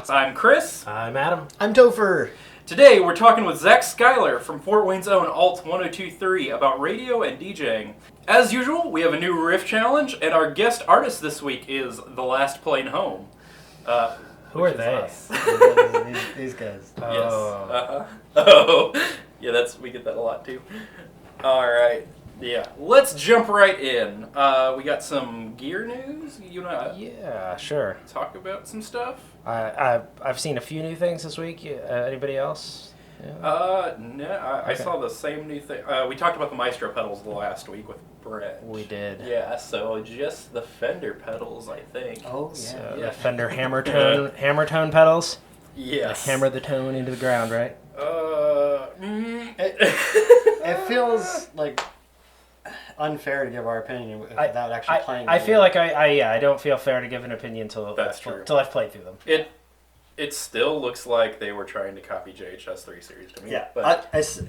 I'm Chris. I'm Adam. I'm Topher. Today we're talking with Zack Skyler from Fort Wayne's own Alt 1023 about radio and DJing. As usual, we have a new riff challenge, and our guest artist this week is The Last Plane Home. Who are they? These guys. Yes. Oh. Yeah, we get that a lot too. Alright. Yeah. Let's jump right in. We got some gear news. You know, Yeah, sure. talk about some stuff? I've seen a few new things this week. Anybody else? Yeah. No, I saw the same new thing. We talked about the Maestro pedals the last week with Brett. We did. Yeah, so just the Fender pedals, I think. Oh, yeah. So the Fender hammer tone pedals. Yes. Hammer the tone into the ground, right? It feels like unfair to give our opinion without actually playing. I feel like I don't feel fair to give an opinion until I've played through them. It still looks like they were trying to copy JHS 3 Series to me. Yeah, but as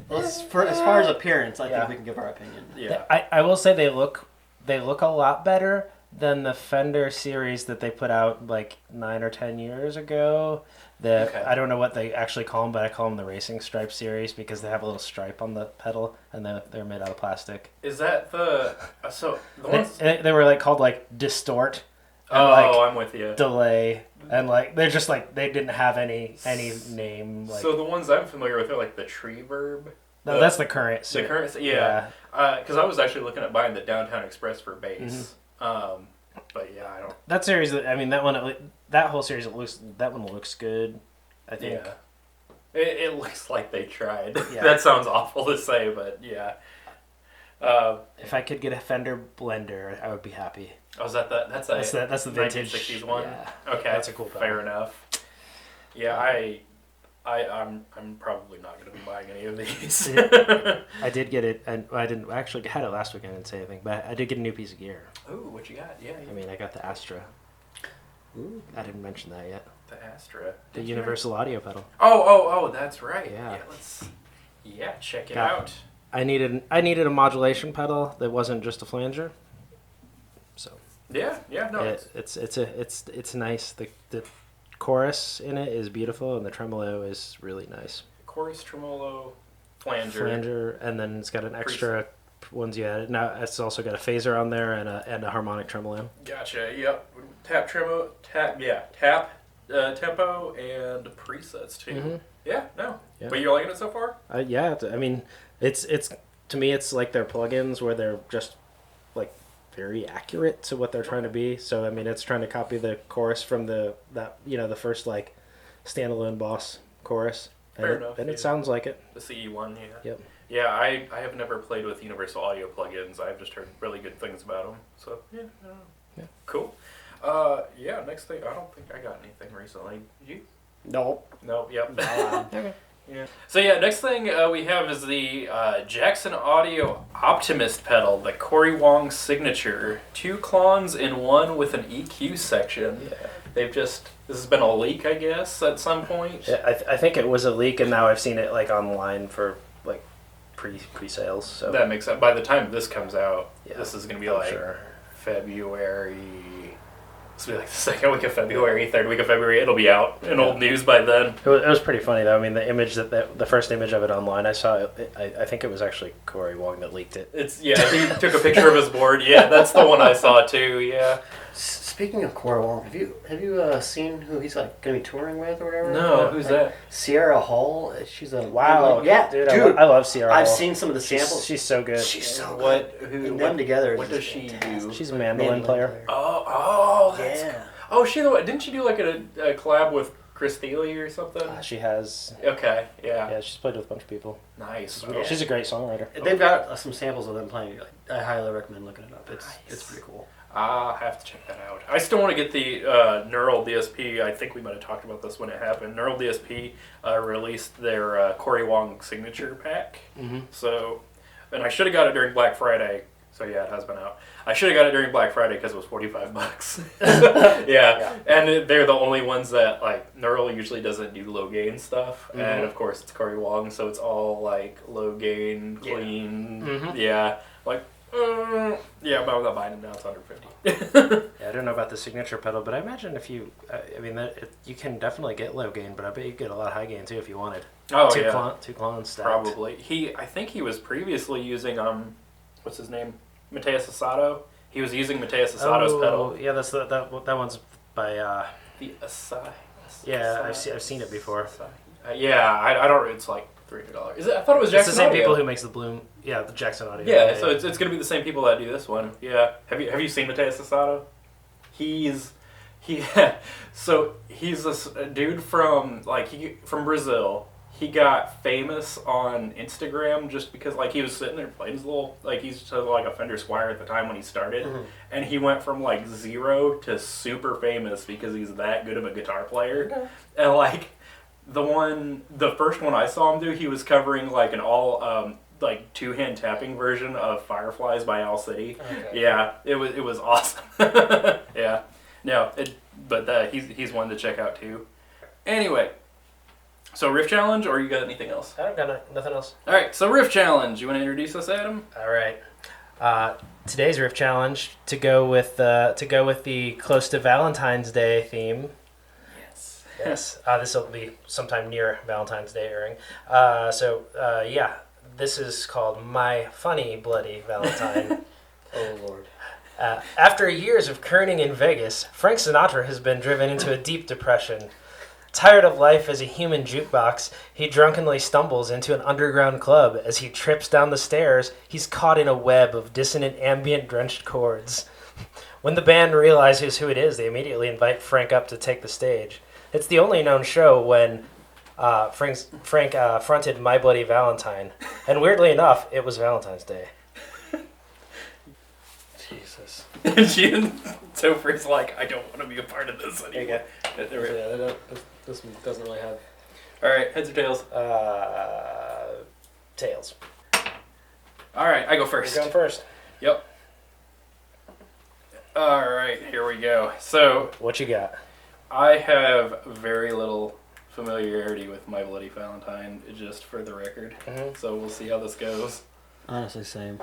far as appearance, I think we can give our opinion. yeah. I will say they look a lot better than the Fender series that they put out like 9 or 10 years ago. Okay. I don't know what they actually call them, but I call them the Racing Stripe series because they have a little stripe on the pedal and they're made out of plastic. Is that the ones? They were called Distort. And I'm with you. Delay and they're just they didn't have any name. So the ones I'm familiar with are like the Tree Verb. No, that's the current. The current, yeah. Because I was actually looking at buying the Downtown Express for bass. Mm-hmm. But yeah, I don't. That series, that whole series, that one looks good. I think. Yeah. It looks like they tried. Yeah. That sounds awful to say, but yeah. If I could get a Fender Blender, I would be happy. Oh, is that that's the vintage 1960s one? Yeah. Okay, That's a cool pedal. Fair enough. Yeah, I'm probably not going to be buying any of these. I did get it, and I didn't actually had it last week. I didn't say anything, but I did get a new piece of gear. Ooh, what you got? Yeah. I mean, I got the Astra. Ooh. I didn't mention that yet. The Astra. The Universal Audio pedal. Oh, that's right. Yeah. Check it Got- out. I needed a modulation pedal that wasn't just a flanger. So Yeah, no. it's nice. The chorus in it is beautiful, and the tremolo is really nice. Chorus, tremolo, flanger. And then it's got an extra ones you added. Now it's also got a phaser on there and a harmonic tremolo. Gotcha. Yep. Tap, tempo, and presets too. Mm-hmm. Yeah, no. Yeah. But you're liking it so far? Yeah. I mean, it's to me, it's like their plugins where they're just very accurate to what they're trying to be. So I mean, it's trying to copy the chorus from the first standalone Boss chorus. Fair enough. And it sounds like it. The CE one, yeah. Yep. Yeah, I have never played with Universal Audio plugins. I've just heard really good things about them. So yeah, I don't know. Yeah. Cool. Next thing, I don't think I got anything recently. Did you? Nope. Nope. Yep. Okay. Yeah. So next thing we have is the Jackson Audio Optimist pedal, the Corey Wong signature. 2 clones in one with an EQ section. Yeah. This has been a leak, I guess, at some point. Yeah, I think it was a leak, and now I've seen it online for pre-sales. So That makes sense. By the time this comes out, Yeah, this is going to be sure. February. This will be the second week of February, third week of February. It'll be out in old news by then. It was pretty funny though. I mean, the first image of it online, I saw it. I think it was actually Corey Wong that leaked it. He took a picture of his board. Yeah, that's the one I saw too. Yeah. Speaking of Corey Wong, have you seen who he's going to be touring with or whatever? No, who's that? Sierra Hall. She's a Wow. Yeah, dude. dude. I love Sierra. I've Hall. seen some of the samples. She's so good. She's so good. And them together. What does she do? She's a mandolin player. Oh, that's Yeah. Oh, didn't she do a collab with Chris Thiele or something? She has. Okay, yeah. Yeah, she's played with a bunch of people. Nice. She's a great songwriter. They've got some samples of them playing. I highly recommend looking it up. It's pretty cool. I'll have to check that out. I still want to get the Neural DSP. I think we might have talked about this when it happened. Neural DSP released their Corey Wong signature pack. Mm-hmm. So, and I should have got it during Black Friday. So yeah, it has been out. I should have got it during Black Friday because it was $45. yeah, and they're the only ones that Neural usually doesn't do low gain stuff, and of course it's Corey Wong, so it's all low gain, clean. Yeah, Yeah, but I'm not buying them now. It's $150. Yeah, I don't know about the signature pedal, but I imagine if you, you can definitely get low gain, but I bet you get a lot of high gain too if you wanted. Oh, two yeah. Two clones stacked. Probably. I think he was previously using, what's his name? Mateus Asado. He was using Mateus Asado's pedal. Yeah, that's that one's by. The Asai. Yeah, I've seen it before. Yeah, I don't. It's like $300. Is it? I thought it was Jackson. It's the same Audio. people who makes the Bloom. Yeah, the Jackson Audio. Yeah, so it's gonna be the same people that do this one. Yeah. Have you seen Mateus Asado? So he's this dude from from Brazil. He got famous on Instagram just because he was sitting there playing his little he's just a Fender Squier at the time when he started, and he went from 0 to super famous because he's that good of a guitar player. And the first one I saw him do, he was covering an all two-hand tapping version of Fireflies by Owl City. Okay. Yeah, it was awesome. Yeah, no, he's one to check out too. Anyway. So riff challenge, or you got anything else? I don't got nothing else. All right, so riff challenge. You want to introduce us, Adam? All right. Today's riff challenge to go with the close to Valentine's Day theme. Yes. Yes. This will be sometime near Valentine's Day airing. Yeah, this is called "My Funny Bloody Valentine." Oh Lord. After years of kerning in Vegas, Frank Sinatra has been driven into a deep depression. Tired of life as a human jukebox, he drunkenly stumbles into an underground club. As he trips down the stairs, he's caught in a web of dissonant, ambient-drenched chords. When the band realizes who it is, they immediately invite Frank up to take the stage. It's the only known show when Frank fronted My Bloody Valentine. And weirdly enough, it was Valentine's Day. Jesus. And Topher's I don't want to be a part of this anymore. Yeah, this doesn't really have... All right, heads or tails? Tails. All right, I go first. You're going first. Yep. All right, here we go. So... What you got? I have very little familiarity with My Bloody Valentine, just for the record. Mm-hmm. So we'll see how this goes. Honestly, same.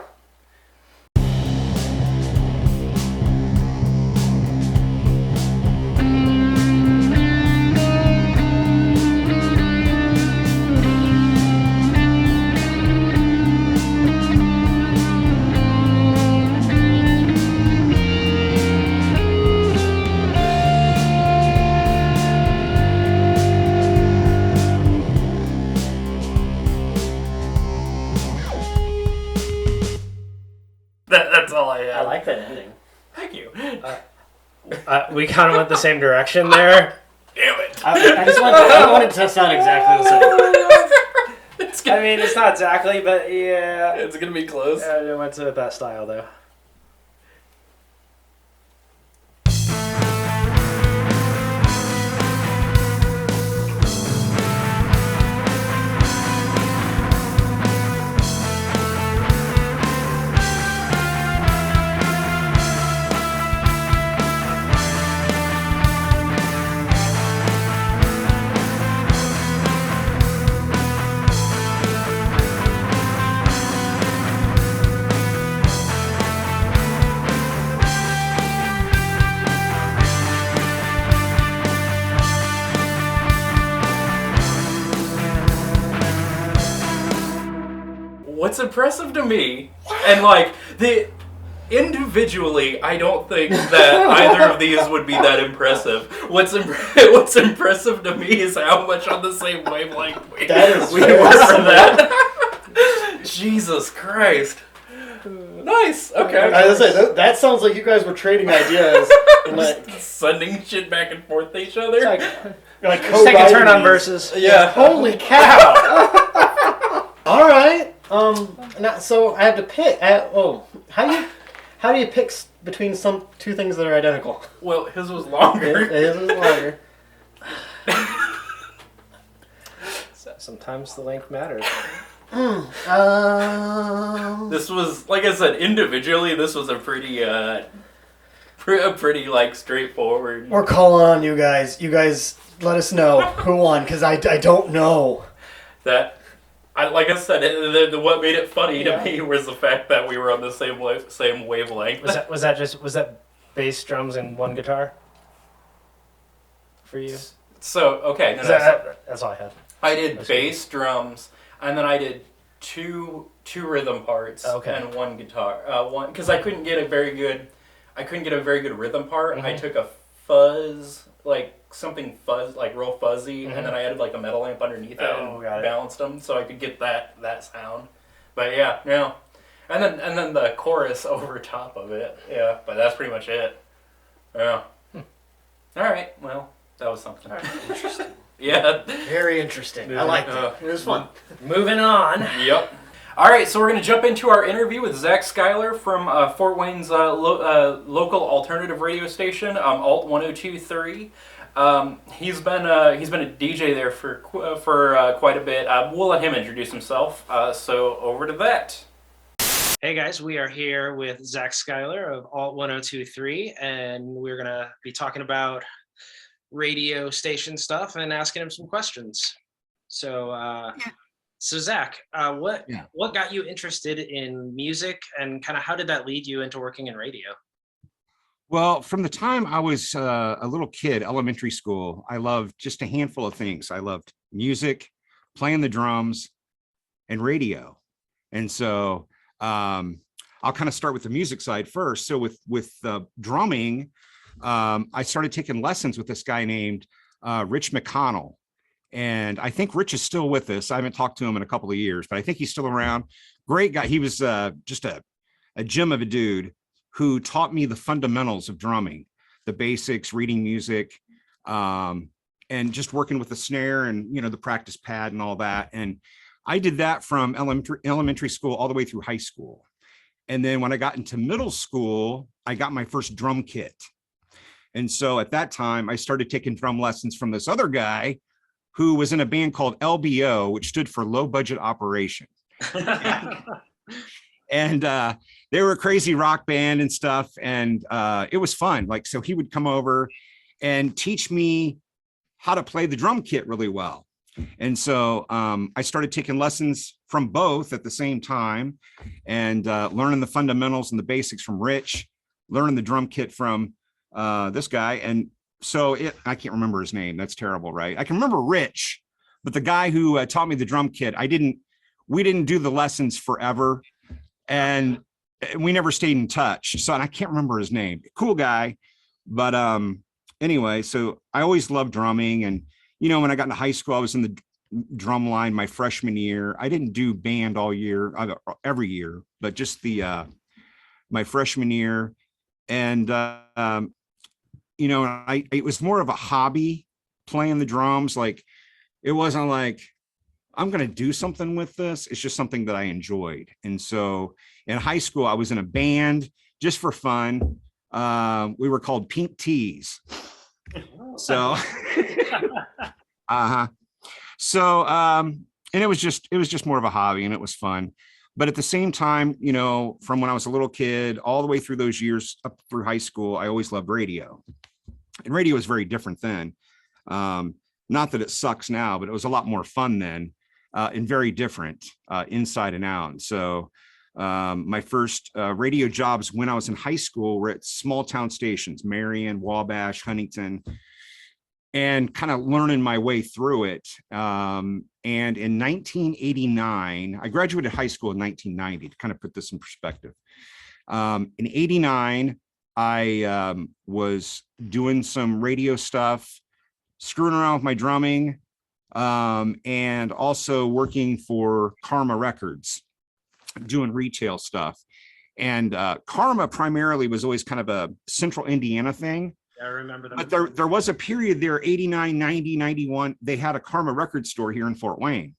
That's all I have. I like that ending. Thank you. We kind of went the same direction there. Damn it. I wanted to sound exactly the same. I mean, it's not exactly, but yeah. It's going to be close. I went to that style, though. What's impressive to me, and individually, I don't think that either of these would be that impressive. What's impressive to me is how much on the same wavelength we were from that. Jesus Christ. Nice. Okay. I was gonna say that sounds like you guys were trading ideas, and sending shit back and forth to each other. Just take a turn on verses. Yeah. Holy cow! All right. So I have to pick. How do you pick between two things that are identical? Well, his was longer. His was longer. Sometimes the length matters. This was, like I said, individually, this was a pretty straightforward. We're calling on you guys. You guys let us know who won, because I don't know. That like I said, what made it funny to me was the fact that we were on the same wavelength. Was that bass, drums, and one guitar for you? So okay, That's all I had. I did bass, drums, and then I did two rhythm parts and one guitar. One because I couldn't get a very good rhythm part. I took a fuzz, like something like real fuzzy, and then I added like a metal amp underneath it and balanced them so I could get that sound. But yeah, no. And then the chorus over top of it. Yeah, but that's pretty much it. Yeah. All right. Well, that was something. Interesting. Yeah. Very interesting. I liked it. It was fun. Moving on. Yep. All right, so we're going to jump into our interview with Zack Skyler from Fort Wayne's local alternative radio station, Alt 102.3. He's been a DJ there for quite a bit. We'll let him introduce himself. So over to that. Hey guys, we are here with Zack Skyler of Alt 102.3, and we're going to be talking about radio station stuff and asking him some questions. So Zack, what got you interested in music, and kind of how did that lead you into working in radio? Well, from the time I was a little kid, elementary school, I loved just a handful of things. I loved music, playing the drums, and radio. And so I'll kind of start with the music side first. So with drumming, I started taking lessons with this guy named Rich McConnell. And I think Rich is still with us. I haven't talked to him in a couple of years, but I think he's still around. Great guy. He was just a gem of a dude who taught me the fundamentals of drumming, the basics, reading music, and just working with the snare and, the practice pad and all that. And I did that from elementary school all the way through high school. And then when I got into middle school, I got my first drum kit. And so at that time, I started taking drum lessons from this other guy who was in a band called LBO, which stood for Low Budget Operation. And they were a crazy rock band and stuff. And it was fun. Like, so he would come over and teach me how to play the drum kit really well. And so I started taking lessons from both at the same time and learning the fundamentals and the basics from Rich, learning the drum kit from this guy. And so I can't remember his name. That's terrible, right? I can remember Rich, but the guy who taught me the drum kit, we didn't do the lessons forever. And we never stayed in touch. So, and I can't remember his name. Cool guy. But anyway, so I always loved drumming. And, when I got into high school, I was in the drum line my freshman year. I didn't do band all year, every year, but just my freshman year. And, it was more of a hobby playing the drums. Like, it wasn't like, I'm going to do something with this. It's just something that I enjoyed. And so in high school, I was in a band just for fun. We were called Pink Tees. So, So, and it was just more of a hobby, and it was fun. But at the same time, from when I was a little kid all the way through those years up through high school, I always loved radio. And radio was very different then. Not that it sucks now, but it was a lot more fun then, and very different inside and out. And so my first radio jobs when I was in high school were at small town stations, Marion, Wabash, Huntington, and kind of learning my way through it. And in 1989, I graduated high school in 1990 to kind of put this in perspective. In 89, I was doing some radio stuff, screwing around with my drumming, and also working for Karma Records, doing retail stuff. And Karma primarily was always kind of a central Indiana thing. I remember that. But there was a period there, 89, 90, 91, they had a Karma record store here in Fort Wayne.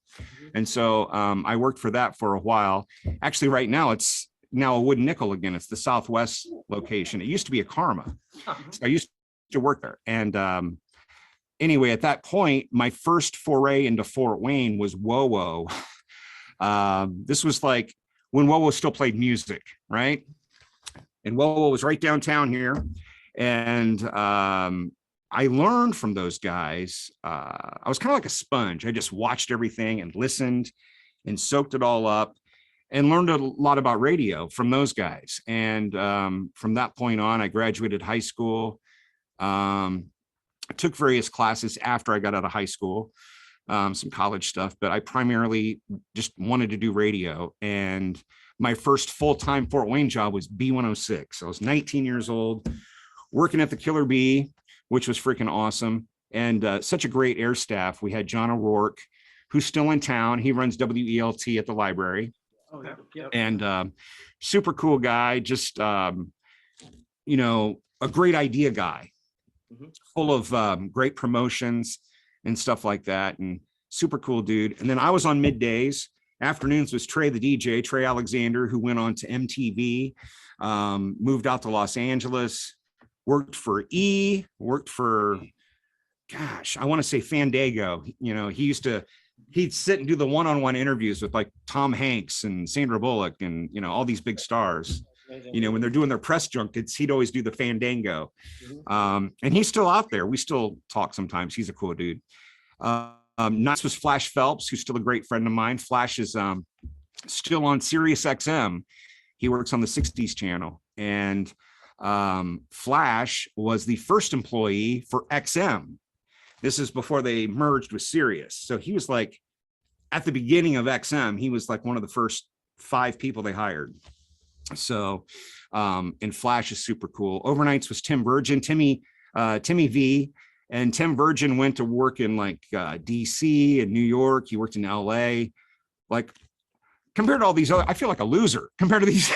And so I worked for that for a while. Actually, right now, it's now a Wood Nickel again. It's the Southwest location. It used to be a Karma. So I used to work there. And anyway, at that point, my first foray into Fort Wayne was WoWo. This was like when WoWo still played music, right? And WoWo was right downtown here. And I learned from those guys. I was kind of like a sponge. I just watched everything and listened. and soaked it all up and learned a lot about radio from those guys. And from that point on, I graduated high school. I took various classes after I got out of high school, some college stuff, but I primarily just wanted to do radio. And my first full-time Fort Wayne job was B106. I was 19 years old, working at the Killer Bee, which was freaking awesome. And such a great air staff. We had John O'Rourke, who's still in town. He runs WELT at the library. Oh, yeah. And super cool guy, just, you know, a great idea guy, full of great promotions and stuff like that. And super cool dude. And then I was on middays. Afternoons was Trey, the DJ, Trey Alexander, who went on to MTV, moved out to Los Angeles, worked for worked for, gosh, I want to say Fandango. You know, he'd sit and do the one-on-one interviews with like Tom Hanks and Sandra Bullock and, you know, all these big stars. You know, when they're doing their press junkets, he'd always do the Fandango. And he's still out there. We still talk sometimes. He's a cool dude. Next was Flash Phelps, who's still a great friend of mine. Flash is still on Sirius XM. He works on the 60s channel. And Flash was the first employee for XM. This is before they merged with Sirius. So he was like, at the beginning of XM, he was like one of the first 5 people they hired. So, and Flash is super cool. Overnights was Tim Virgin, Timmy V. And Tim Virgin went to work in like DC and New York. He worked in LA. Like compared to all these other, I feel like a loser compared to these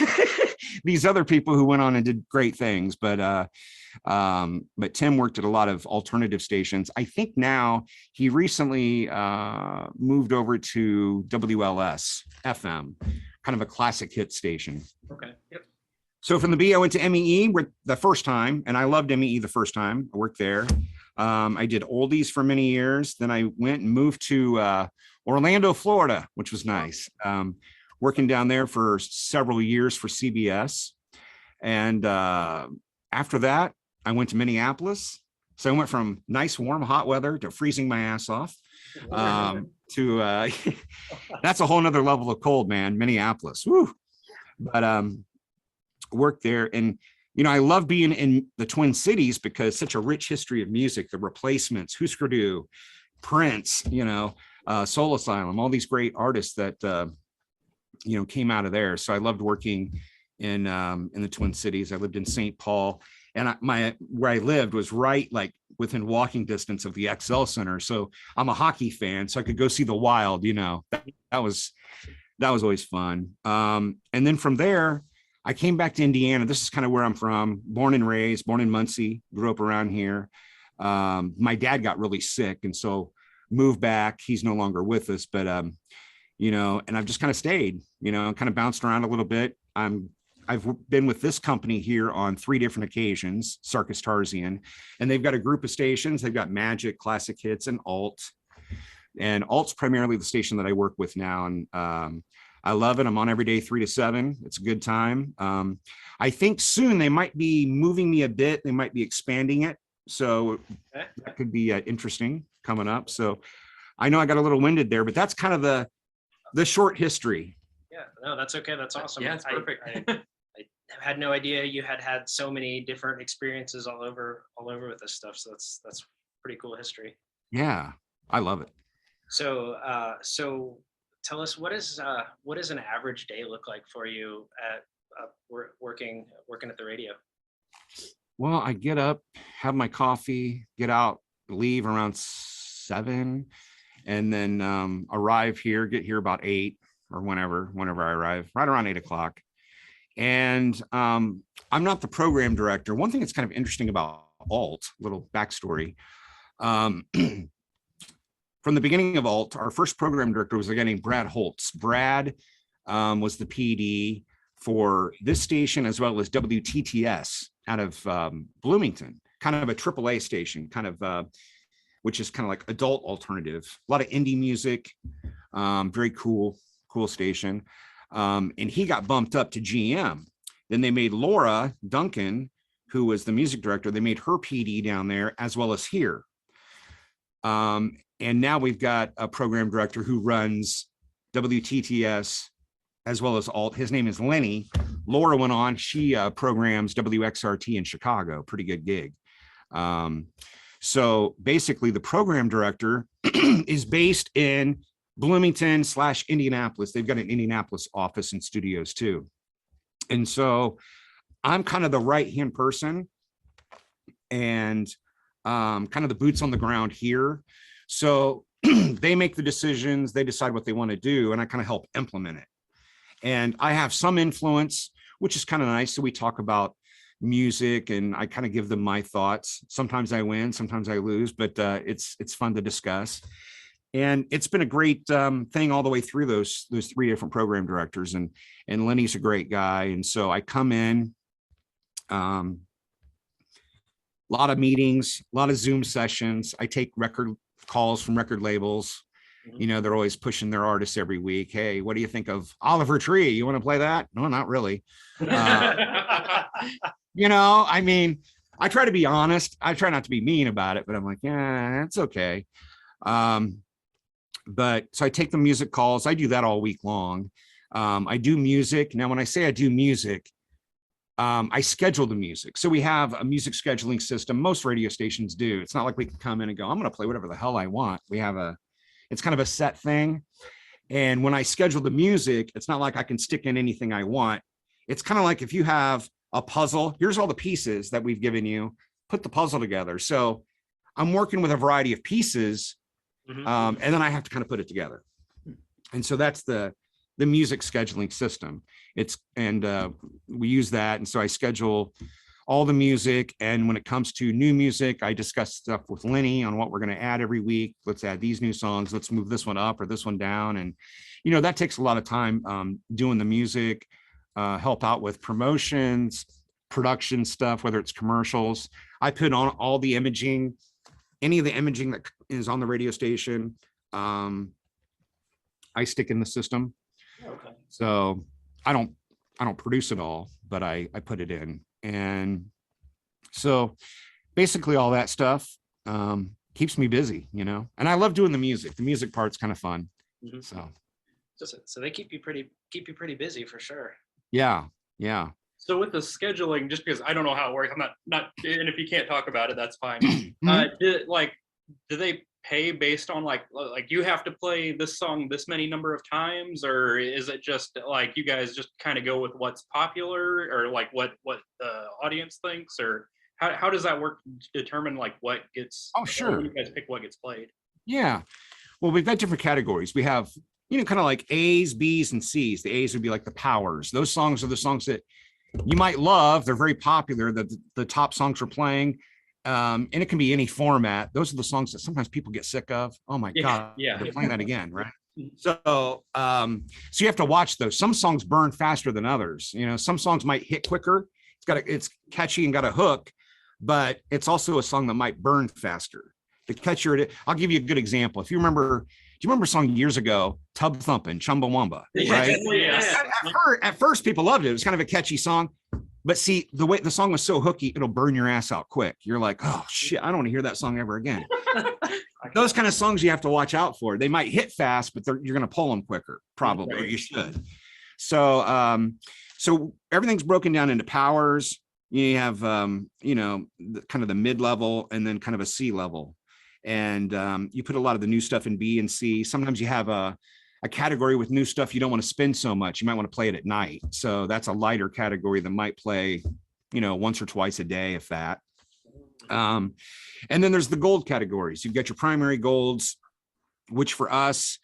these other people who went on and did great things. But Tim worked at a lot of alternative stations. I think now he recently moved over to WLS FM, kind of a classic hit station. Okay. Yep. So from the B, I went to MEE the first time, and I loved MEE the first time. I worked there. I did oldies for many years. Then I went and moved to Orlando, Florida, which was nice. Working down there for several years for CBS. And after that, I went to Minneapolis. So I went from nice, warm, hot weather to freezing my ass off to that's a whole nother level of cold, man. Minneapolis. Woo. But worked there. And you know, I love being in the Twin Cities because such a rich history of music, the Replacements, Husker Du, Prince, you know, Soul Asylum, all these great artists that, you know, came out of there. So I loved working in the Twin Cities. I lived in St. Paul, and where I lived was right like within walking distance of the XL Center. So I'm a hockey fan, so I could go see the Wild, you know, that was always fun. And then from there, I came back to Indiana. This is kind of where I'm from, born and raised, born in Muncie, grew up around here. My dad got really sick, and so moved back. He's no longer with us, but, you know, and I've just kind of stayed, you know, kind of bounced around a little bit. I've been with this company here on 3 different occasions, Sarkis Tarzian, and they've got a group of stations. They've got Magic, Classic Hits, and Alt. And Alt's primarily the station that I work with now. And I love it. I'm on every day, 3 to 7. It's a good time. I think soon they might be moving me a bit. They might be expanding it. So that could be interesting coming up. So I know I got a little winded there, but that's kind of the short history. Yeah, no, that's okay. That's awesome. Yeah, it's perfect. I had no idea you had so many different experiences all over with this stuff. So that's pretty cool history. Yeah, I love it. So tell us, what does an average day look like for you at working at the radio? Well, I get up, have my coffee, get out, leave around 7, and then get here about 8 or whenever I arrive, right around 8 o'clock. And I'm not the program director. One thing that's kind of interesting about Alt, little backstory. From the beginning of Alt, our first program director was a guy named Brad Holtz. Brad was the PD for this station as well as WTTS out of Bloomington, kind of a AAA station, kind of which is kind of like adult alternative, a lot of indie music, very cool station. And he got bumped up to GM. Then they made Laura Duncan, who was the music director, they made her PD down there as well as here. And now we've got a program director who runs WTTS, as well as alt. His name is Lenny. Laura went on. She programs WXRT in Chicago. Pretty good gig. So basically, the program director is based in Bloomington / Indianapolis. They've got an Indianapolis office and studios too. And so I'm kind of the right-hand person and kind of the boots on the ground here. So they make the decisions, they decide what they want to do, and I kind of help implement it. And I have some influence, which is kind of nice. So we talk about music and I kind of give them my thoughts. Sometimes I win, sometimes I lose, but it's fun to discuss. And it's been a great thing all the way through those 3 different program directors. And Lenny's a great guy. And so I come in, a lot of meetings, a lot of Zoom sessions. I take record calls from record labels. You know, they're always pushing their artists every week. Hey, what do you think of Oliver Tree? You want to play that? No, not really. You know, I mean, I try to be honest. I try not to be mean about it, but I'm like, yeah, it's okay. But so I take the music calls. I do that all week long. I do music. Now, when I say I do music, I schedule the music. So we have a music scheduling system. Most radio stations do. It's not like we can come in and go, I'm going to play whatever the hell I want. We have it's kind of a set thing. And when I schedule the music, it's not like I can stick in anything I want. It's kind of like if you have a puzzle, here's all the pieces that we've given you, put the puzzle together. So I'm working with a variety of pieces, and then I have to kind of put it together. And so that's the music scheduling system. We use that. And so I schedule all the music. And when it comes to new music, I discuss stuff with Lenny on what we're going to add every week. Let's add these new songs. Let's move this one up or this one down. And, you know, that takes a lot of time doing the music, help out with promotions, production stuff, whether it's commercials. I put on all the imaging, any of the imaging that is on the radio station. I stick in the system. Okay. So I don't produce it all, but I put it in. And so basically all that stuff keeps me busy, you know, and I love doing the music. The music part's kind of fun. So they keep you pretty busy for sure. Yeah. So with the scheduling, just because I don't know how it works, I'm not, and if you can't talk about it, that's fine. Do they pay based on like you have to play this song this many number of times, or is it just like you guys just kind of go with what's popular or like what the audience thinks, or how does that work to determine like what gets? Oh, sure. You guys pick what gets played. Yeah. Well, we've got different categories. We have, you know, kind of like A's, B's, and C's. The A's would be like the powers. Those songs are the songs that you might love. They're very popular. The top songs we're playing. And it can be any format. Those are the songs that sometimes people get sick of. Oh my God, they're playing that again, right? So you have to watch those. Some songs burn faster than others. You know, some songs might hit quicker. It's catchy and got a hook, but it's also a song that might burn faster. The catchier, I'll give you a good example. Do you remember a song years ago, Tub Thumpin', Chumbawamba, right? At first, people loved it. It was kind of a catchy song. But see, the way the song was so hooky, it'll burn your ass out quick. You're like, oh shit, I don't want to hear that song ever again. Those kind of songs you have to watch out for. They might hit fast, but you're going to pull them quicker, probably. Right. You should. So, so everything's broken down into powers. You have, kind of the mid-level and then kind of a C level. And you put a lot of the new stuff in B and C. Sometimes you have a category with new stuff you don't want to spin so much. You might want to play it at night. So that's a lighter category that might play, once or twice a day, if that. And then there's the gold categories. You've got your primary golds, which for us,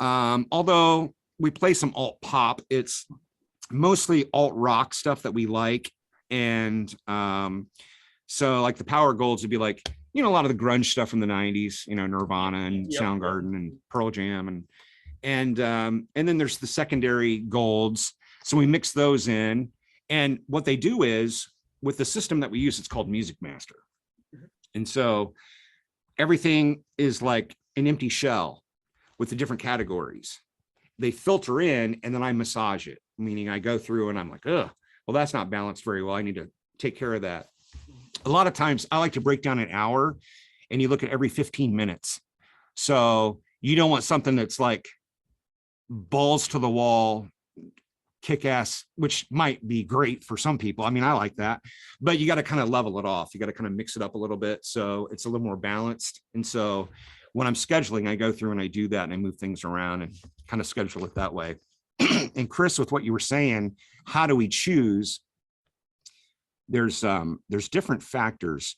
although we play some alt pop, it's mostly alt rock stuff that we like. And so like the power golds would be like, a lot of the grunge stuff from the 90s, Nirvana and Soundgarden and Pearl Jam and then there's the secondary golds. So we mix those in. And what they do is with the system that we use, it's called Music Master. And so everything is like an empty shell with the different categories. They filter in and then I massage it, meaning I go through and I'm like, well, that's not balanced very well. I need to take care of that. A lot of times I like to break down an hour and you look at every 15 minutes. So you don't want something that's like balls to the wall, kick ass, which might be great for some people. I mean, I like that, but you got to kind of level it off. You got to kind of mix it up a little bit, so it's a little more balanced. And so when I'm scheduling, I go through and I do that, and I move things around and kind of schedule it that way. And Chris, with what you were saying, how do we choose? There's different factors.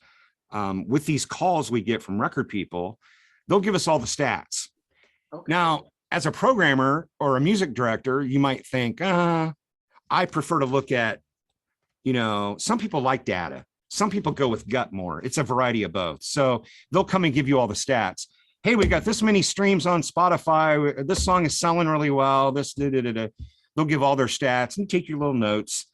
With these calls we get from record people, they'll give us all the stats. Okay. Now, as a programmer or a music director, you might think, I prefer to look at, some people like data. Some people go with gut more. It's a variety of both. So they'll come and give you all the stats. Hey, we got this many streams on Spotify. This song is selling really well. They'll give all their stats and take your little notes.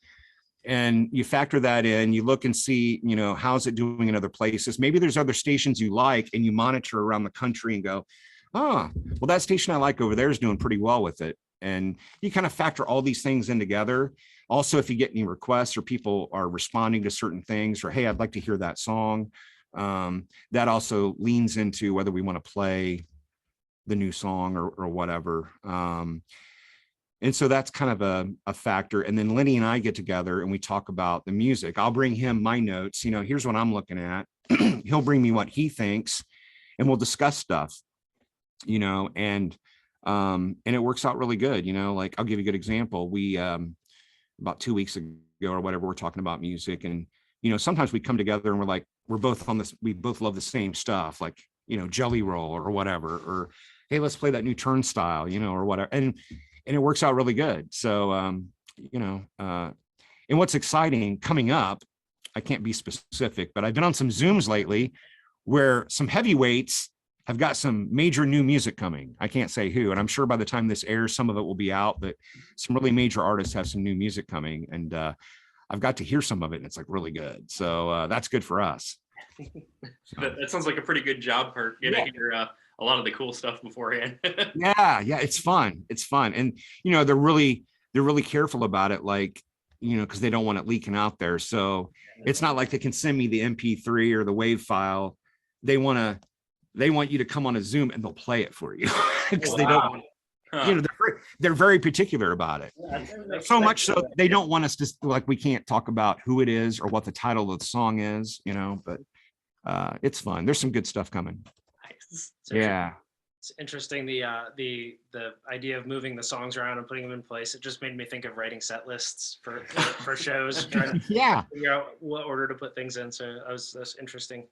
And you factor that in, you look and see, how's it doing in other places. Maybe there's other stations you like, and you monitor around the country and go, well, that station I like over there is doing pretty well with it. And you kind of factor all these things in together. Also, if you get any requests or people are responding to certain things, or, hey, I'd like to hear that song, that also leans into whether we want to play the new song or whatever. And so that's kind of a factor. And then Lenny and I get together and we talk about the music. I'll bring him my notes. Here's what I'm looking at. He'll bring me what he thinks, and we'll discuss stuff, and it works out really good. Like, I'll give you a good example. We, about 2 weeks ago or whatever, we're talking about music, and, sometimes we come together and we're like, we're both on this. We both love the same stuff, like, Jelly Roll or whatever, or, hey, let's play that new Turnstile, or whatever. And it works out really good. So, and what's exciting coming up, I can't be specific, but I've been on some Zooms lately where some heavyweights have got some major new music coming. I can't say who, and I'm sure by the time this airs, some of it will be out, but some really major artists have some new music coming, and I've got to hear some of it, and it's like really good. So that's good for us. That sounds like a pretty good job for getting to hear a lot of the cool stuff beforehand. Yeah, it's fun. It's fun. And, they're really careful about it, like, because they don't want it leaking out there. So it's not like they can send me the MP3 or the WAV file. They want you to come on a Zoom and they'll play it for you, because they don't want, they're very particular about it. So much so they don't want us to, like, we can't talk about who it is or what the title of the song is, but it's fun. There's some good stuff coming. Nice. Yeah. It's interesting, the idea of moving the songs around and putting them in place. It just made me think of writing set lists for shows, trying to figure out what order to put things in. So that's interesting.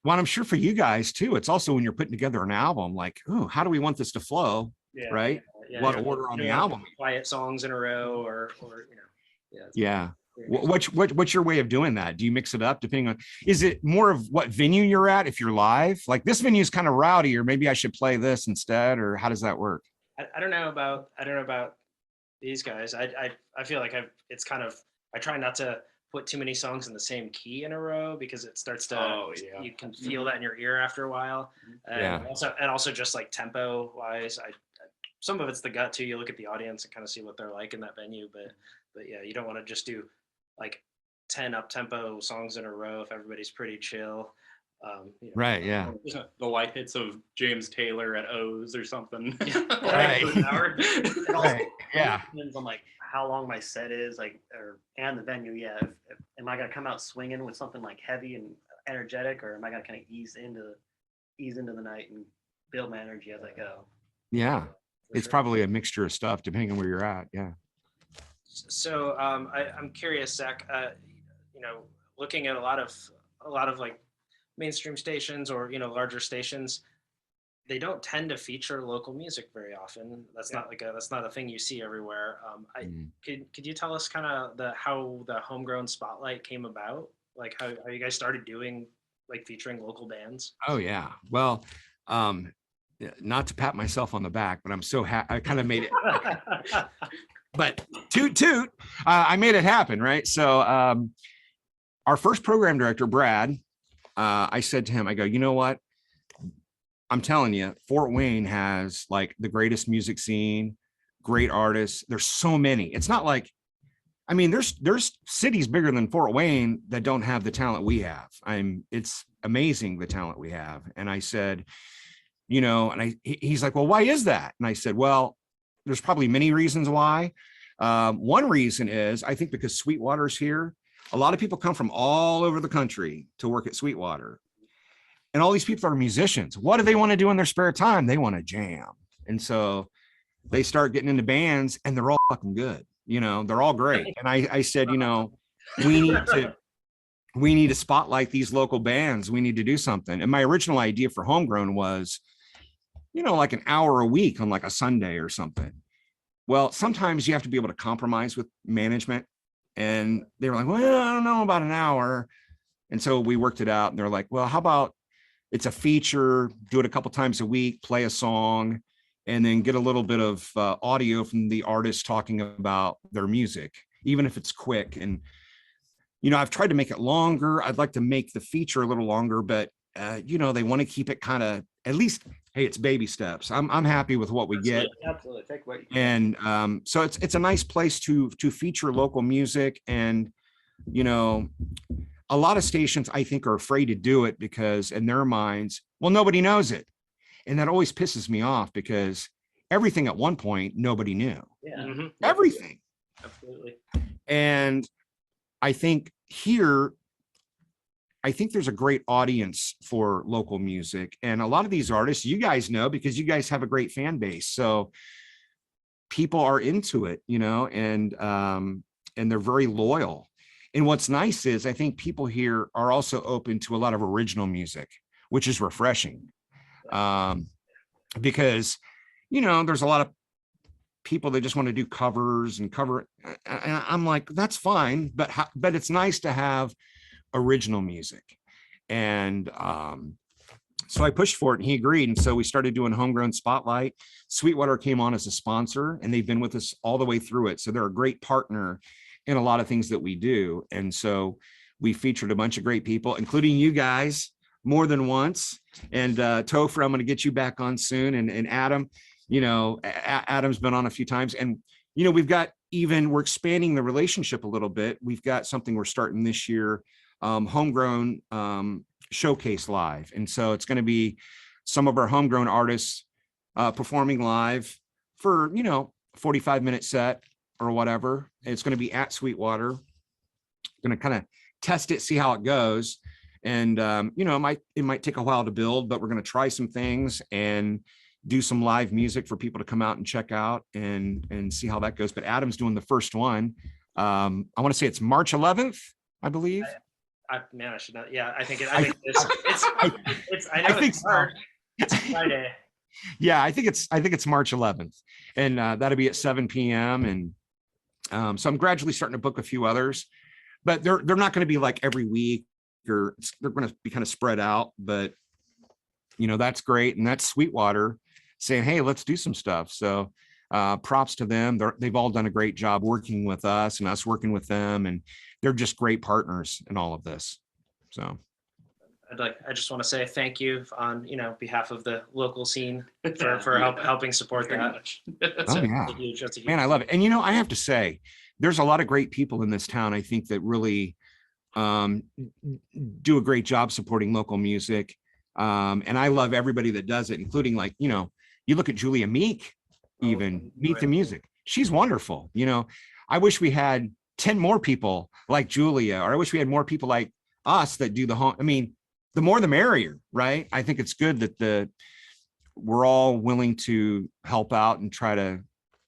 Well, I'm sure for you guys too, it's also when you're putting together an album, like, oh, how do we want this to flow? Yeah, right? What order on the album? Quiet songs in a row, or Yeah. What's your way of doing that? Do you mix it up depending on, is it more of what venue you're at? If you're live, like, this venue is kind of rowdy, or maybe I should play this instead, or how does that work? I don't know about these guys. I feel like I try not to put too many songs in the same key in a row, because it starts to, you can feel that in your ear after a while. And also just like tempo wise, some of it's the gut too. You look at the audience and kind of see what they're like in that venue, but yeah, you don't want to just do like 10 up tempo songs in a row if everybody's pretty chill. Right. Yeah. The light hits of James Taylor at O's or something. Right. Right. Yeah. Depends on like how long my set is, like, and the venue. Yeah. If am I gonna come out swinging with something like heavy and energetic, or am I gonna kind of ease into the night and build my energy as I go? Yeah. It's probably a mixture of stuff depending on where you're at. Yeah. So I'm curious, Zach. Looking at a lot of like mainstream stations, or larger stations, they don't tend to feature local music very often. That's not a thing you see everywhere. Could you tell us kind of how the Homegrown Spotlight came about? Like how you guys started doing, like, featuring local bands? Oh yeah. Well, not to pat myself on the back, but I'm so happy. I kind of made it. But toot, I made it happen, right? So our first program director, Brad, I said to him, I go, you know what? I'm telling you, Fort Wayne has like the greatest music scene, great artists. There's so many. It's not like, I mean, there's cities bigger than Fort Wayne that don't have the talent we have. It's amazing the talent we have. And I said, and he's like, well, why is that? And I said, well, there's probably many reasons why. One reason is I think because Sweetwater's here, a lot of people come from all over the country to work at Sweetwater. And all these people are musicians. What do they want to do in their spare time? They want to jam. And so they start getting into bands and they're all fucking good. You know, they're all great. And I said, you know, we need to spotlight these local bands. We need to do something. And my original idea for Homegrown was, you know, like an hour a week on like a Sunday or something. Well, sometimes you have to be able to compromise with management. And they were like, well, I don't know about an hour. And so we worked it out and they're like, well, how about it's a feature, do it a couple times a week, play a song, and then get a little bit of audio from the artist talking about their music, even if it's quick. And, you know, I've tried to make it longer. I'd like to make the feature a little longer, but, you know, they want to keep it kind of, at least, hey, it's baby steps. I'm happy with what we get. Absolutely. Take what you And so it's a nice place to feature local music. And, you know, a lot of stations, I think, are afraid to do it because in their minds, well, nobody knows it. And that always pisses me off because everything at one point, nobody knew. Yeah. Mhm. Everything. Absolutely. And I think here, I think there's a great audience for local music. And a lot of these artists, you guys know, because you guys have a great fan base. So people are into it, you know, and they're very loyal. And what's nice is I think people here are also open to a lot of original music, which is refreshing. Because, you know, there's a lot of people that just want to do covers and cover. And I'm like, that's fine, but it's nice to have original music. And so I pushed for it and he agreed. And so we started doing Homegrown Spotlight. Sweetwater came on as a sponsor and they've been with us all the way through it. So they're a great partner in a lot of things that we do. And so we featured a bunch of great people, including you guys, more than once. And Topher, I'm going to get you back on soon. And Adam, you know, Adam's been on a few times. And, you know, we're expanding the relationship a little bit. We've got something we're starting this year, Homegrown Showcase Live. And so it's going to be some of our homegrown artists performing live for, you know, 45-minute set or whatever. It's going to be at Sweetwater. Going to kind of test it, see how it goes. And, you know, it might take a while to build, but we're going to try some things and do some live music for people to come out and check out and see how that goes. But Adam's doing the first one. I want to say it's March 11th, I believe. I should know. Yeah, I think I think it's hard. It's Friday. Yeah, I think it's March 11th, and that'll be at 7 p.m. And so I'm gradually starting to book a few others, but they're not going to be like every week, or they're going to be kind of spread out. But you know, that's great, and that's Sweetwater saying, "Hey, let's do some stuff." So props to them. They've all done a great job working with us and us working with them, and they're just great partners in all of this. So I just want to say thank you on, you know, behalf of the local scene for helping support that. Oh, yeah. That's a huge Man, I love it. And, you know, I have to say, there's a lot of great people in this town, I think, that really do a great job supporting local music. And I love everybody that does it, including, like, you know, you look at Julia Meek, even Meet the Music. She's wonderful. You know, I wish we had 10 more people like Julia, or I wish we had more people like us that do I mean, the more the merrier, right? I think it's good that we're all willing to help out and try to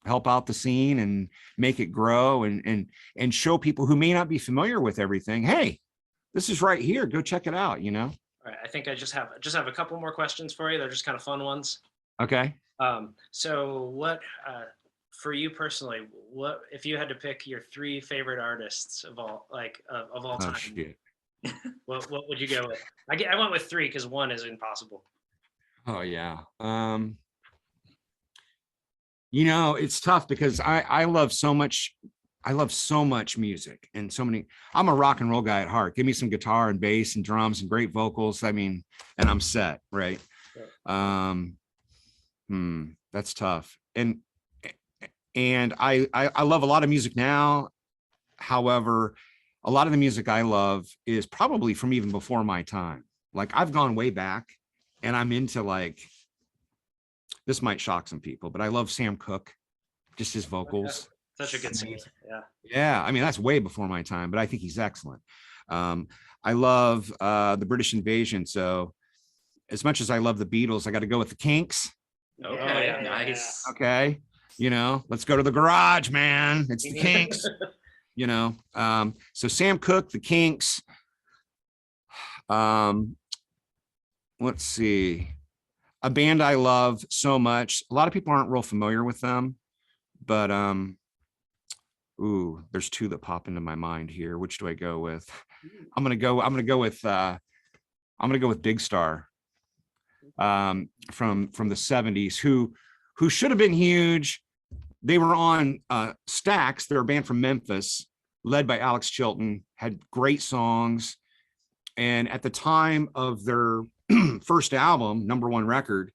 help out the scene and make it grow and show people who may not be familiar with everything, hey, this is right here, go check it out, you know? All right, I think I just have a couple more questions for you. They're just kind of fun ones. Okay. So what, for you personally, what if you had to pick your 3 favorite artists of all time? Shit. What would you go with? I went with 3 because 1 is impossible. Oh yeah. You know, it's tough because I love so much. I love so much music and so many. I'm a rock and roll guy at heart. Give me some guitar and bass and drums and great vocals. I mean, and I'm set, right? That's tough. And I love a lot of music now. However, a lot of the music I love is probably from even before my time. Like, I've gone way back and I'm into, like, this might shock some people, but I love Sam Cooke. just his vocals. Such a good singer. Yeah. Yeah, I mean that's way before my time, but I think he's excellent. I love the British Invasion. So as much as I love the Beatles, I got to go with the Kinks. Okay, nice. Okay, let's go to the garage, man. It's the Kinks. So Sam Cooke, the Kinks. Let's see, a band I love so much. A lot of people aren't real familiar with them, but there's two that pop into my mind here. Which do I go with? I'm gonna go with Big Star, from the 70s, who should have been huge. They were on Stax. They're a band from Memphis, led by Alex Chilton, had great songs. And at the time of their first album, #1 record,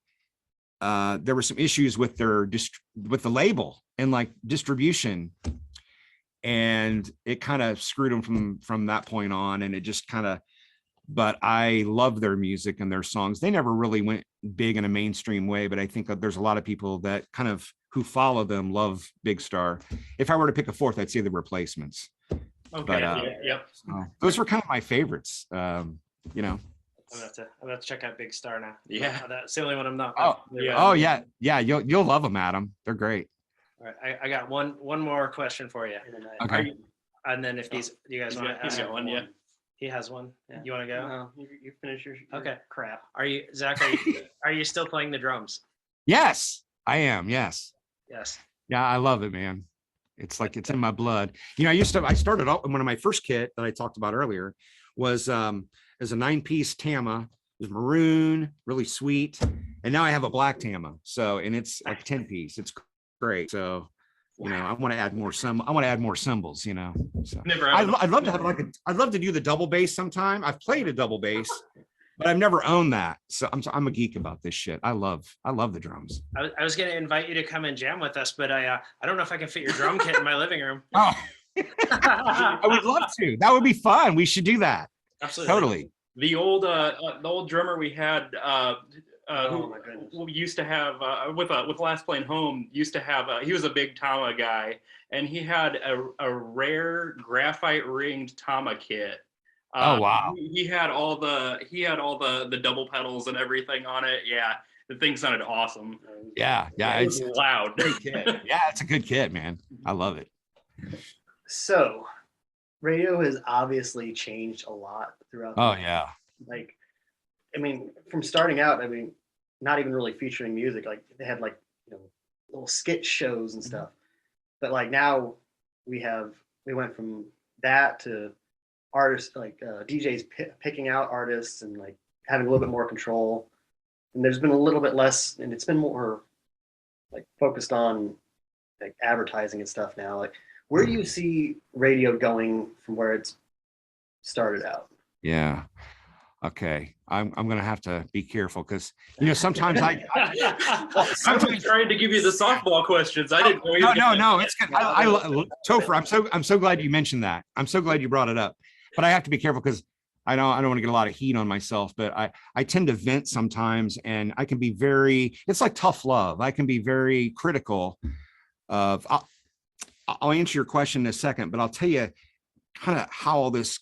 there were some issues with with the label and like distribution. And it kind of screwed them from that point on. And it just but I love their music and their songs. They never really went big in a mainstream way, but I think that there's a lot of people that who follow them love Big Star. If I were to pick a fourth, I'd say the Replacements. Okay. But, Yep. Those were kind of my favorites. I'm gonna have to check out Big Star now. Yeah. That's the only one I'm not. Yeah. You'll love them, Adam. They're great. All right, I got one more question for you. Okay. And then if do you guys want to He's got one, yeah. He has one. Yeah. You want to go? No, you finish your Okay. crap. Are you, Zach? Are you still playing the drums? Yes, I am. Yes. Yes. Yeah, I love it, man. It's like it's in my blood. I started out one of my first kit that I talked about earlier was as a 9-piece Tama. It was maroon, really sweet. And now I have a black Tama. So, and it's like 10-piece. It's great. So, I want to add more cymbals, So I'd love to have I'd love to do the double bass sometime. I've played a double bass, but I've never owned that. So I'm a geek about this shit. I love the drums. I was going to invite you to come and jam with us, but I don't know if I can fit your drum kit in my living room. Oh, I would love to. That would be fun. We should do that. Absolutely. Totally. The old drummer we had, Oh my goodness. who used to have with Last Plane Home, used to have he was a big Tama guy, and he had a rare graphite ringed Tama kit. Oh wow! He had all the double pedals and everything on it. Yeah, the thing sounded awesome. Yeah, It was loud. Great kit. Yeah, it's a good kit, man. I love it. So, radio has obviously changed a lot throughout. Oh yeah. Like, I mean, from starting out, not even really featuring music. Like they had little skit shows and stuff. But like now we went from that to artists like DJs picking out artists and like having a little bit more control. And there's been a little bit less, and it's been more like focused on like advertising and stuff now. Like, where do you see radio going from where it's started out? Yeah. Okay. I'm gonna have to be careful because sometimes I'm trying to give you the softball questions. I didn't know. No. It's good. Topher, I'm so glad you mentioned that. I'm so glad you brought it up. But I have to be careful because I don't want to get a lot of heat on myself. But I tend to vent sometimes, and I can be it's like tough love. I can be very critical of. I'll answer your question in a second, but I'll tell you kind of how all this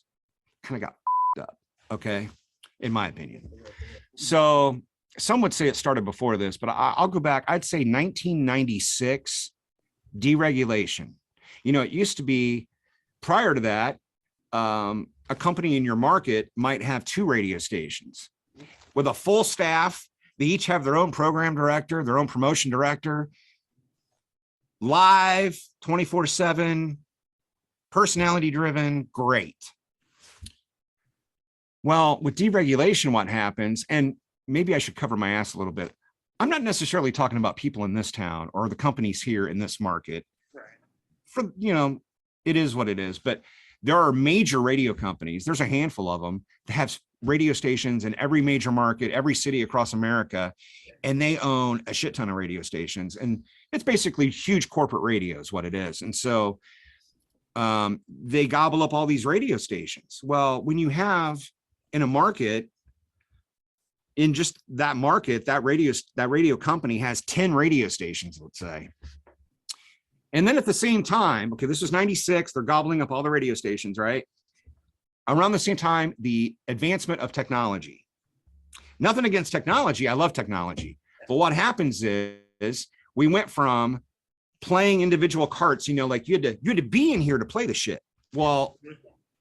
kind of got up. Okay. In my opinion. So some would say it started before this, but I'll go back. I'd say 1996 deregulation. It used to be prior to that, a company in your market might have 2 radio stations with a full staff. They each have their own program director, their own promotion director, live 24/7, personality driven. Great. Well, with deregulation, what happens, and maybe I should cover my ass a little bit. I'm not necessarily talking about people in this town or the companies here in this market. Right. It is what it is. But there are major radio companies. There's a handful of them that have radio stations in every major market, every city across America, and they own a shit ton of radio stations. And it's basically huge corporate radio is what it is. And so they gobble up all these radio stations. Well, when you have in a market, in just that market, that radio company has 10 radio stations, let's say. And then at the same time, okay, this was 96, they're gobbling up all the radio stations, right? Around the same time, the advancement of technology. Nothing against technology. I love technology. But what happens is we went from playing individual carts, you know, like you had to be in here to play the shit. Well,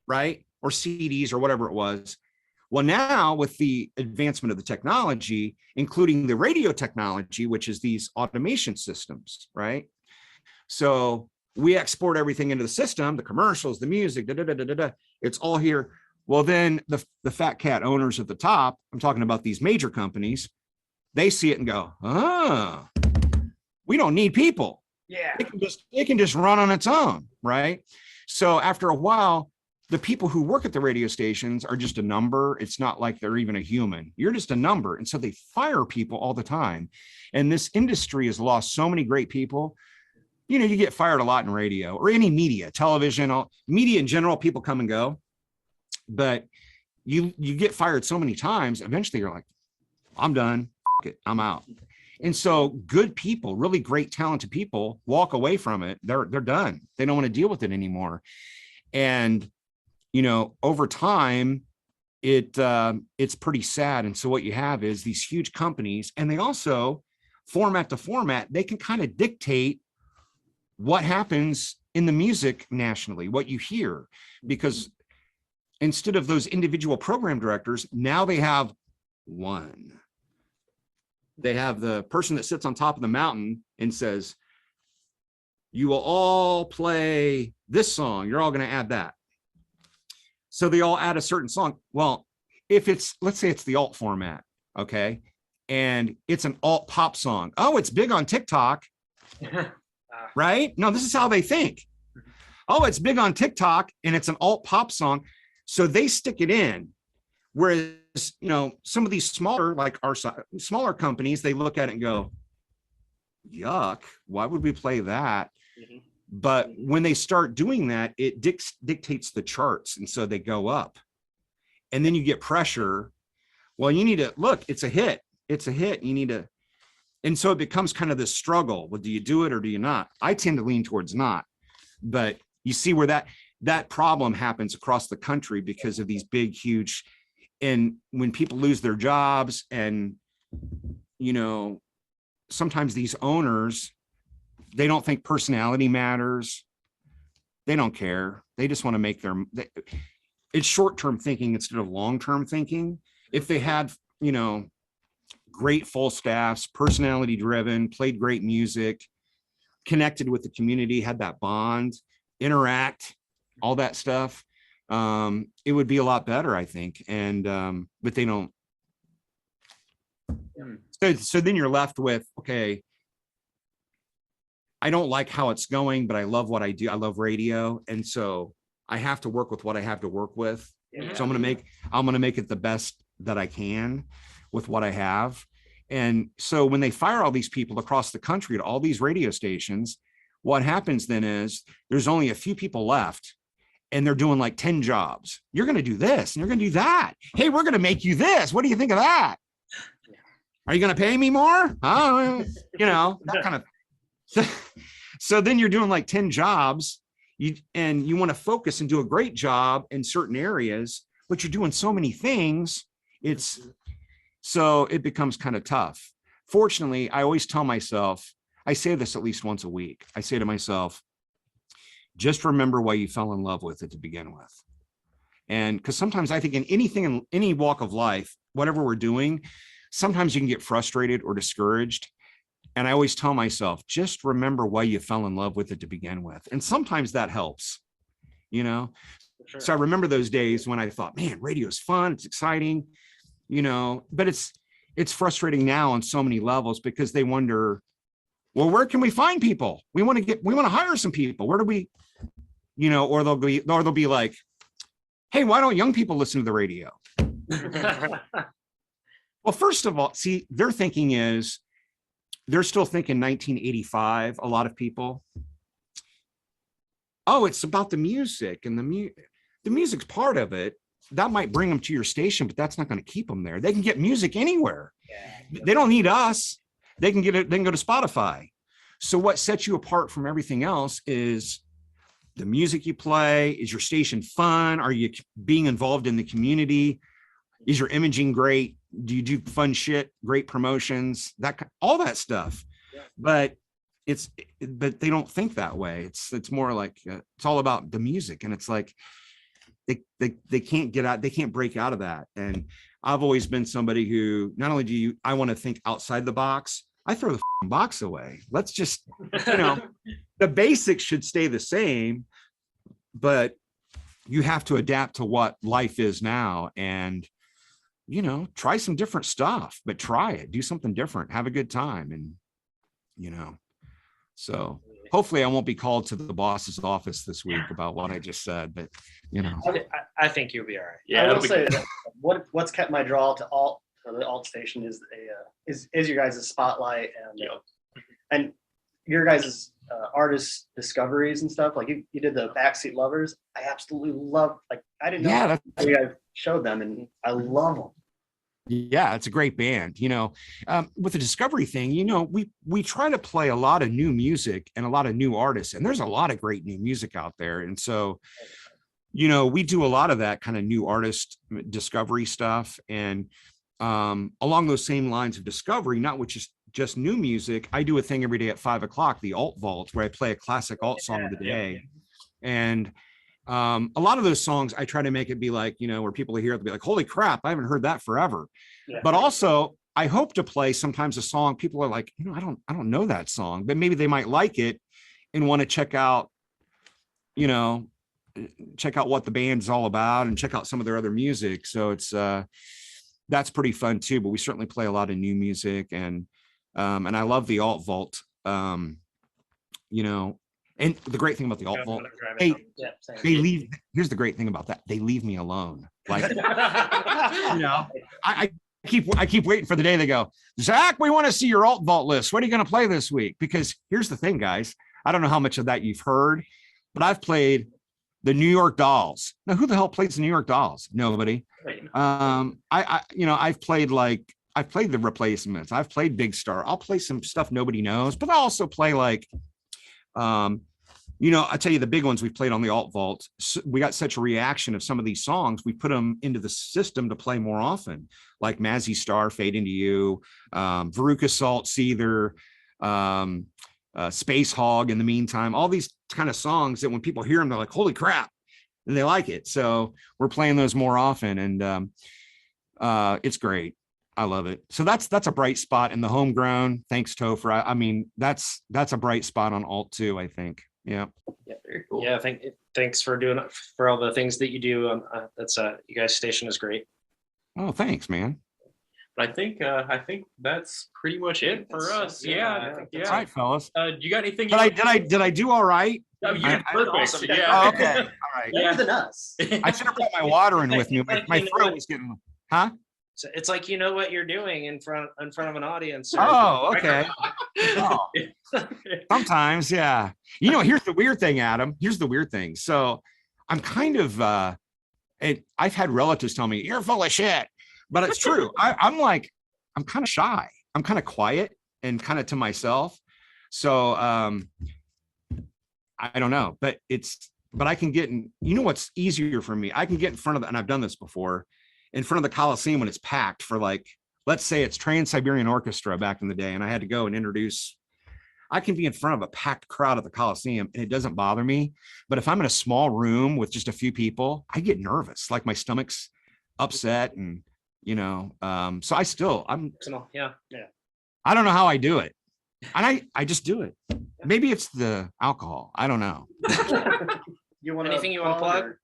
right? Or CDs or whatever it was. Well, now with the advancement of the technology, including the radio technology, which is these automation systems, right? So we export everything into the system, the commercials, the music, it's all here. Well, then the fat cat owners at the top, I'm talking about these major companies, they see it and go, oh, we don't need people. Yeah. It can just run on its own, right? So after a while, the people who work at the radio stations are just a number. It's not like they're even a human. You're just a number. And so they fire people all the time. And this industry has lost so many great people. You know, you get fired a lot in radio or any media, television, media in general, people come and go. But you get fired so many times, eventually you're like, I'm done. F- it, I'm out. And so good people, really great, talented people walk away from it. They're done. They don't want to deal with it anymore. And you know, over time, it's pretty sad. And so what you have is these huge companies, and they also format to format, they can kind of dictate what happens in the music nationally, what you hear, because instead of those individual program directors, now they have one. They have the person that sits on top of the mountain and says, you will all play this song. You're all going to add that. So they all add a certain song. Well, if it's, let's say it's the alt format, okay? And it's an alt pop song. Oh, it's big on TikTok, right? No, this is how they think. Oh, it's big on TikTok and it's an alt pop song. So they stick it in. Whereas, you know, some of these smaller, like our smaller companies, they look at it and go, yuck, why would we play that? Mm-hmm. But when they start doing that, it dictates the charts. And so they go up. And then you get pressure. Well, you need to look, it's a hit. It's a hit. You need to. And so it becomes kind of this struggle. Well, do you do it or do you not? I tend to lean towards not. But you see where that problem happens across the country because of these big, huge. And when people lose their jobs and, you know, sometimes these owners, they don't think personality matters. They don't care. They just want to make it's short-term thinking instead of long-term thinking. If they had, you know, great full staffs, personality driven, played great music, connected with the community, had that bond, interact, all that stuff, it would be a lot better, I think. And, but they don't. So then you're left with, okay, I don't like how it's going, but I love what I do. I love radio. And so I have to work with what I have to work with. Yeah. So I'm going to make it the best that I can with what I have. And so when they fire all these people across the country at all these radio stations, what happens then is there's only a few people left and they're doing like 10 jobs. You're going to do this and you're going to do that. Hey, we're going to make you this. What do you think of that? Are you going to pay me more? Oh, you know, that kind of. So then you're doing like 10 jobs and you want to focus and do a great job in certain areas, but you're doing so many things. So it becomes kind of tough. Fortunately, I always tell myself, I say this at least once a week. I say to myself, just remember why you fell in love with it to begin with. And because sometimes I think in anything, in any walk of life, whatever we're doing, sometimes you can get frustrated or discouraged. And I always tell myself, just remember why you fell in love with it to begin with. And sometimes that helps, you know? Sure. So I remember those days when I thought, man, radio is fun. It's exciting, you know, but it's frustrating now on so many levels because they wonder, well, where can we find people? We want to hire some people. Where do we, you know, or they'll be like, hey, why don't young people listen to the radio? Well, first of all, see, their thinking is, they're still thinking 1985, a lot of people. Oh, it's about the music and the music's part of it. That might bring them to your station, but that's not going to keep them there. They can get music anywhere. Yeah. They don't need us. They can get it. They can go to Spotify. So what sets you apart from everything else is the music you play. Is your station fun? Are you being involved in the community? Is your imaging great? Do you do fun shit, great promotions, all that stuff? Yeah. But they don't think that way. It's more like it's all about the music, and it's like they can't get out, they can't break out of that. And I've always been somebody who not only I want to think outside the box, I throw the box away. Let's just, the basics should stay the same, but you have to adapt to what life is now, and try some different stuff, but try it, do something different, have a good time. And so hopefully I won't be called to the boss's office this week about what I just said, but I think you'll be all right. Yeah, I will say that what's kept my draw to the alt station is your guys' spotlight and your guys' artist discoveries and stuff. Like you did the Backseat Lovers. I absolutely love. Like I didn't know you guys showed them, and I love them. Yeah, it's a great band. With the discovery thing, we try to play a lot of new music and a lot of new artists, and there's a lot of great new music out there. And so, we do a lot of that kind of new artist discovery stuff. And along those same lines of discovery, not with just new music, I do a thing every day at 5:00, the Alt Vault, where I play a classic alt song of the day. And a lot of those songs I try to make it be like, where people hear it, they'll be like, holy crap, I haven't heard that forever. Yeah. But also I hope to play sometimes a song people are like, I don't know that song, but maybe they might like it and want to check out what the band's all about and check out some of their other music. So it's that's pretty fun too. But we certainly play a lot of new music, and I love the Alt Vault. And the great thing about the Alt Vault, here's the great thing about that. They leave me alone. Like, I keep waiting for the day they go, Zach, we want to see your Alt Vault list. What are you going to play this week? Because here's the thing, guys. I don't know how much of that you've heard, but I've played the New York Dolls. Now, who the hell plays the New York Dolls? Nobody. I've played the Replacements. I've played Big Star. I'll play some stuff nobody knows, but I also play like, I tell you, the big ones we've played on the Alt Vault, we got such a reaction of some of these songs, we put them into the system to play more often, like Mazzy Star, Fade Into You, Veruca Salt, Seether, Space Hog, In the Meantime, all these kind of songs that when people hear them, they're like, holy crap, and they like it. So we're playing those more often, and it's great. I love it. So that's a bright spot in the homegrown. Thanks, Topher. I mean, that's a bright spot on alt too, I think. Yeah. Yeah, very cool. Yeah, thanks for doing for all the things that you do. That's you guys' station is great. Oh, thanks, man. I think that's pretty much it for us. Yeah. All right, fellas. You got anything? Did I do all right? Oh, you did perfect. Awesome. Yeah. Oh, okay. All right. Better than us. I should have brought my water in with me. My throat was getting, huh? So it's like what you're doing in front of an audience. Oh, okay. Oh. Sometimes, yeah. Here's the weird thing, Adam. Here's the weird thing. So I'm kind of I've had relatives tell me, you're full of shit. But it's true. I'm kind of shy. I'm kind of quiet and kind of to myself. So I don't know, but I can get in, what's easier for me? I can get in front of and I've done this before, in front of the Coliseum when it's packed for, like, let's say it's Trans-Siberian Orchestra back in the day, and I had to go and introduce. I can be in front of a packed crowd at the Coliseum and it doesn't bother me. But if I'm in a small room with just a few people, I get nervous, like my stomach's upset, and so I'm yeah. I don't know how I do it, and I just do it. Maybe it's the alcohol. I don't know. Anything you want to plug?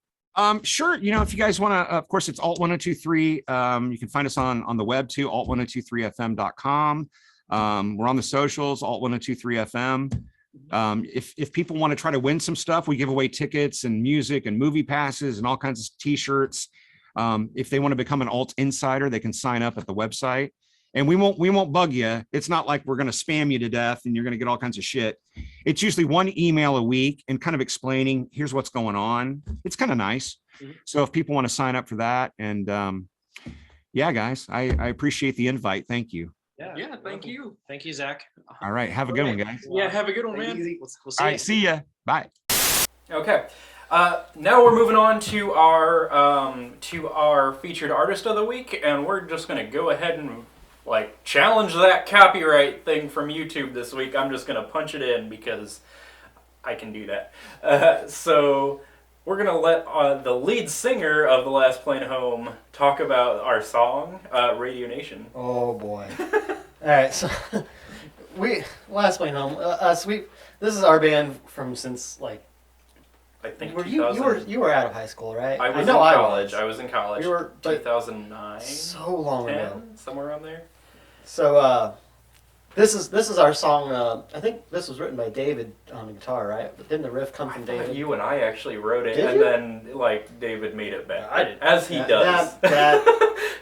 Sure. If you guys want to, of course, it's Alt 1023. You can find us on the web too, alt1023fm.com. We're on the socials, Alt 1023 FM. If people want to try to win some stuff, we give away tickets and music and movie passes and all kinds of t-shirts. If they want to become an alt insider, they can sign up at the website, and we won't bug you. It's not like we're going to spam you to death and you're going to get all kinds of shit. It's usually one email a week and kind of explaining, here's what's going on. It's kind of nice. Mm-hmm. So if people want to sign up for that, and yeah, guys, I appreciate the invite. Thank you. Yeah, thank you. Thank you, Zach. All right. Have a good one, guys. Yeah, have a good one, Take it man. easy. We'll see All you. right. See ya. Bye. Okay. Now we're moving on to our featured artist of the week, and we're just gonna go ahead and challenge that copyright thing from YouTube this week. I'm just gonna punch it in because I can do that. So we're gonna let the lead singer of The Last Plane Home talk about our song, Radio Nation. Oh boy! All right, so Last Plane Home. This is our band from since I think you were out of high school, right? I was know in college. I was in college. We were 2009. so long 10, ago. somewhere around there. So this is our song. I think this was written by David on the guitar, right? But didn't the riff come from David? You and I actually wrote it, Did and you? then David made it better, I did. as he does.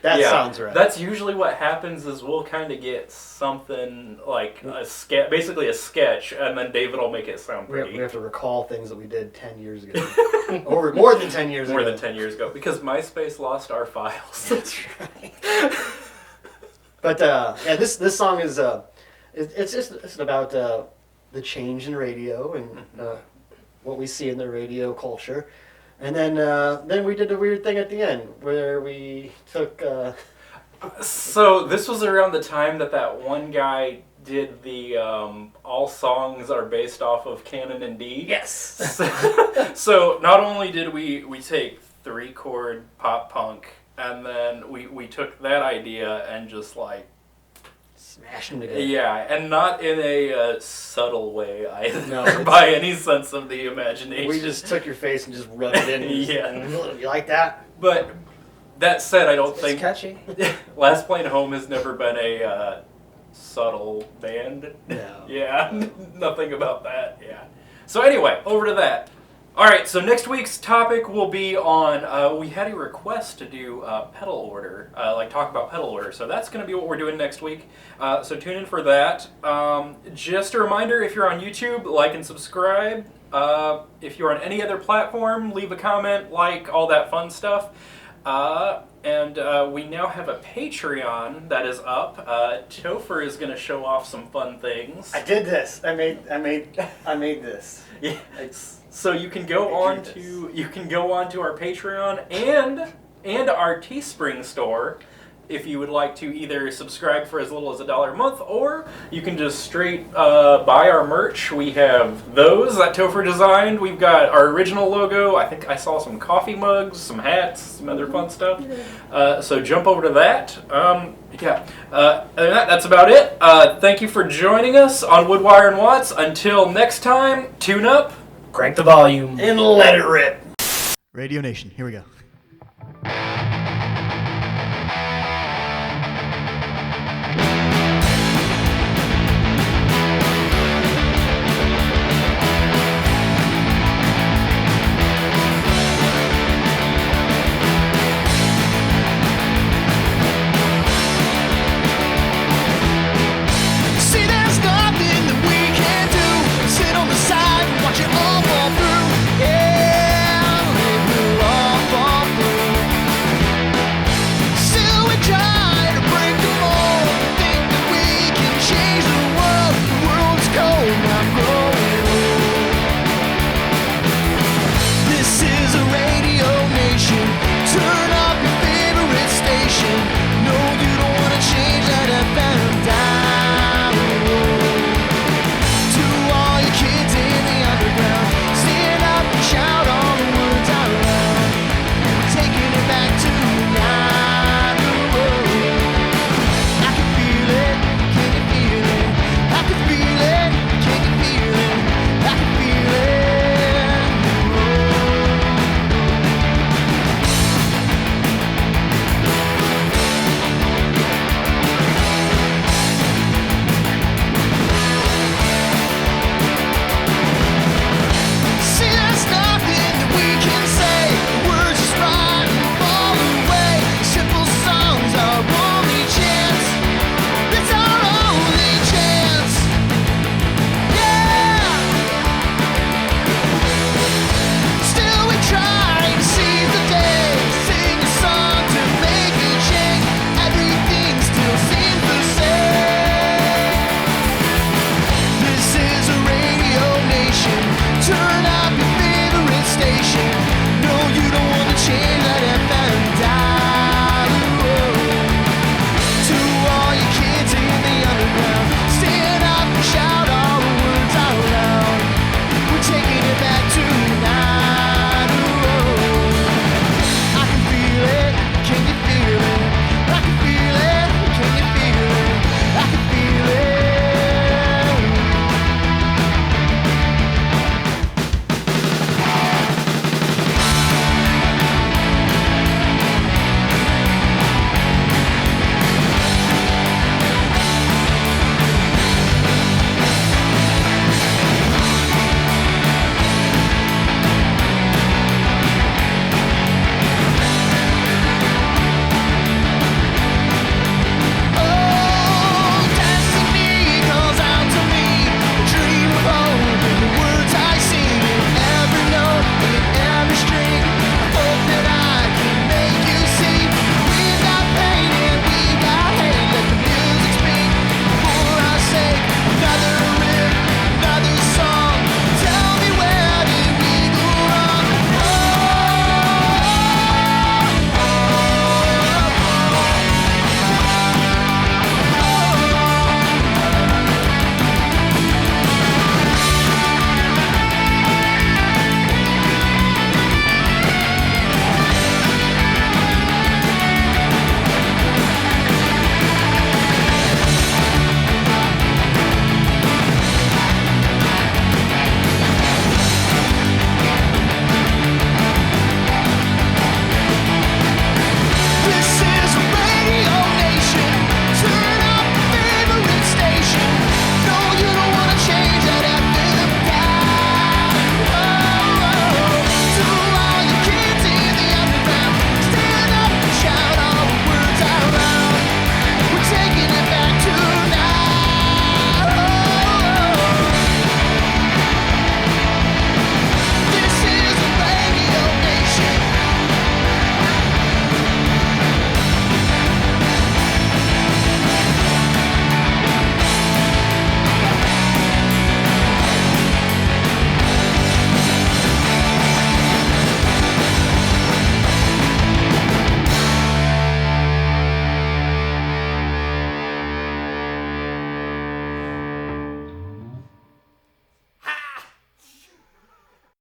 That Yeah, sounds right. That's usually what happens. Is we'll kind of get something like a sketch, basically a sketch, and then David will make it sound we pretty. have to recall things that we did 10 years ago. Over more than 10 years More ago. than 10 years ago, because MySpace lost our files. That's right. But this song is it's about the change in radio and what we see in the radio culture, and then we did a weird thing at the end where we took. So this was around the time that one guy did the all songs are based off of Canon and D. Yes. So not only did we take 3-chord pop punk, and then we took that idea and just Smash them together. yeah, and not in a subtle way either, No, by any sense of the imagination. We just took your face and just rubbed it in. Yeah. You like that? But that said, I don't It's think catchy. Last Plane Home has never been a subtle band. No. Yeah, nothing about that. Yeah. So anyway, over to that. All right. So next week's topic will be on. We had a request to do pedal order, talk about pedal order. So that's going to be what we're doing next week. So tune in for that. Just a reminder: if you're on YouTube, like and subscribe. If you're on any other platform, leave a comment, all that fun stuff. And we now have a Patreon that is up. Topher is going to show off some fun things. I did this. I made this. Yeah. So you can go on to our Patreon and our Teespring store if you would like to either subscribe for as little as $1 a month, or you can just straight buy our merch. We have those that Topher designed. We've got our original logo. I think I saw some coffee mugs, some hats, some other fun stuff. So jump over to that. Other than that, that's about it. Thank you for joining us on Woodwire and Watts. Until next time, tune up. Crank the volume. And let it rip. Radio Nation, here we go.